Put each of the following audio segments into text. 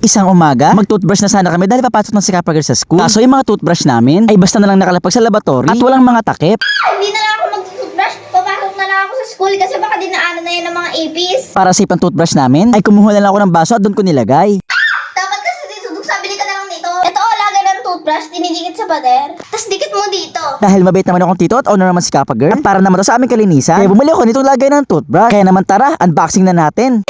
Isang umaga, mag-toothbrush na sana kami dahil papasok na si Kapagir sa school. Kaso yung mga toothbrush namin ay basta na lang nakalapag sa laboratory at walang mga takip. Hindi na lang ako mag-toothbrush. Papasok na lang ako sa school kasi baka dinaanan na yan ng mga ipis. Para safe ang toothbrush namin, ay kumuha na lang ako ng baso at doon ko nilagay. Dapat kasi dito, sabili ka na lang dito. Ito lagay ng toothbrush, dinidikit sa pader. Tapos dikit mo dito. Dahil mabait naman akong tito at owner naman si Kapagir, at para naman to sa aming kalinisan, kaya bumili ako nitong lagay ng toothbrush. Kaya naman tara, unboxing na natin.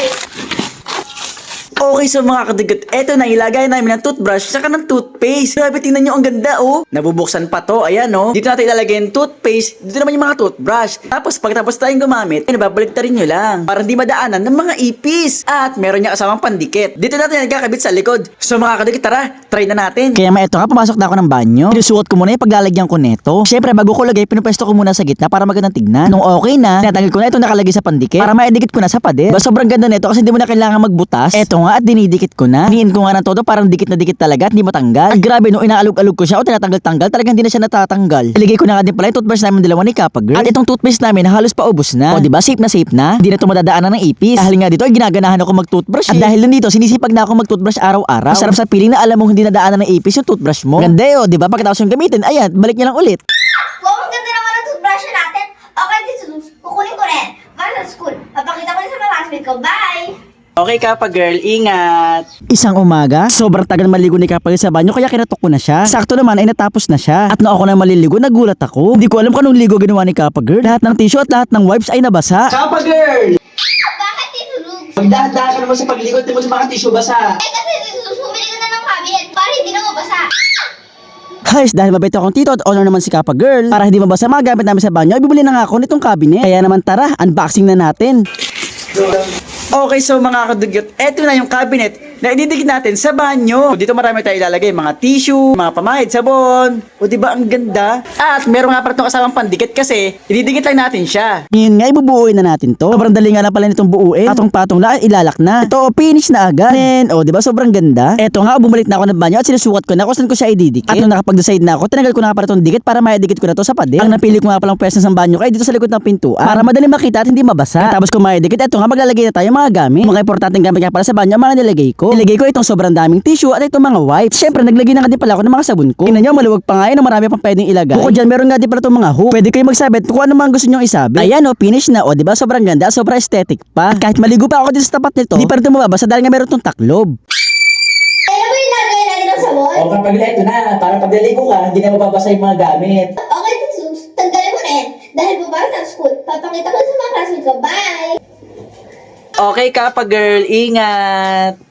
Okay, so mga kadigot, eto na ilagay namin ng toothbrush saka ng toothpaste. Grabe, tingnan nyo, ang ganda oh. Nabubuksan pa to, ayan oh. Dito natin ilalagay yung toothpaste, dito naman yung mga toothbrush. Tapos pagkatapos tayong gumamit, ay nababaligtarin nyo lang para hindi madaanan ng mga ipis. At meron niya kasamang pandikit. Dito natin nagkakabit sa likod. So mga kadigot, tara, try na natin. Kaya eto nga, pumasok na ako ng banyo. Sinusuot ko muna yung paglalagyan ko neto. Syempre, bago ko lagay, pinupesto ko muna sa gitna para magandang tignan. Nung okay na, tinatanggal ko na ito nakalagay sa pandikit para maidikit ko na sa pader. Sobrang ganda neto kasi hindi mo na kailangan magbutas. Eto nga, at dinidikit ko na. Hiniin ko nga ng todo, parang dikit na dikit talaga at hindi matanggal. At grabe, nung inaalog-alog ko siya o tinatanggal-tanggal, talagang hindi na siya natatanggal. Iligay ko na nga din pala yung toothbrush namin dalawa ni Kapagir. At itong toothpaste namin halos paubos na. O diba, safe na safe na. Hindi na ito madadaanan ng ipis. Dahil nga dito ay ginaganahan ako mag-toothbrush. At dahil dito, sinisipag na ako mag-toothbrush araw-araw. Masarap sa piling na alam mong hindi nadaanan ng ipis yung toothbrush mo. Ganda o, diba? Pagkatapos yung gamitin, ayan, balik niya lang ulit. Wow, ang ganda naman ang toothbrush natin. Okay, dito, kukunin ko rin. Para sa school. Papakita ko rin sa mga classmates ko. Bye! Okay Kapagir, ingat! Isang umaga, sobrang tagal maligo ni Kapagir sa banyo kaya kinatok ko na siya. Sakto naman ay natapos na siya. At nung ako na maliligo, nagulat ako. Hindi ko alam kung anong ligo ginawa ni Kapagir. Lahat ng tissue at lahat ng wipes ay nabasa. Kapagir! Bakit dito, Luke? Magdahan-dahan ka naman sa pagligo at di mo sa mga tissue basa. Kasi dito, bumili ka na ng cabinet para hindi na mabasa. Guys, dahil mabait akong tito at owner naman si Kapagir, para hindi mabasa mga gamit namin sa banyo, ay bibili na nga ako nitong cabinet. Kaya naman tara, unboxing na natin. Okay, so mga kadugyot, eto na yung cabinet na ididikit natin sa banyo. Dito marami tayo ilalagay, mga tissue, mga pamahid, sabon. O diba ang ganda? At meron nga pala itong kasamang pandikit kasi ididikit lang natin siya. Ngayon nga, ibubuuin na natin to. Sobrang dali nga na pala nitong buuin. Patong-patong lang, ilalak na. Ito, finish na agad. Then, o diba sobrang ganda? Eto nga, bumalik na ako ng banyo at sinusukat ko na kung saan ko siya ididikit. At nung nakapag-decide na ako, tinagal ko na nga pala itong dikit para maidikit ko na to sa pader. Ang napili ko nga palang pwesto sa banyo ay dito sa likod ng pintuan para madali makita at hindi mabasa. Tapos kung maidikit, eto nga, maglalagay na tayo mga gamit. Mga importanteng gamit nga pala sa banyo, mga nilagay ko. Nilagay ko itong sobrang daming tissue at itong mga wipes. Siyempre, naglagay na nga din pala ako ng mga sabon ko. Tingnan nyo, maluwag pa nga yun, marami pang pwedeng ilagay. Bukod dyan, meron nga din pala itong mga hook. Pwede kayo magsabit kung ano mga gusto nyong isabit. Ayan o, finish na o, diba? Sobrang ganda, sobrang aesthetic pa. At kahit maligo pa ako dito sa tapat nito, hindi pa rin ito mababasa dahil nga meron itong taklob. Ano ba yung lagay natin ng sabon? O kapag ito na, para pag naligo ka, hindi na mababasa yung mga gamit. Okay, tanggalin mo rin. Dahil bukas sa school, papakita ko sa mga classmates ko. Bye! Okay Kapagir, ingat!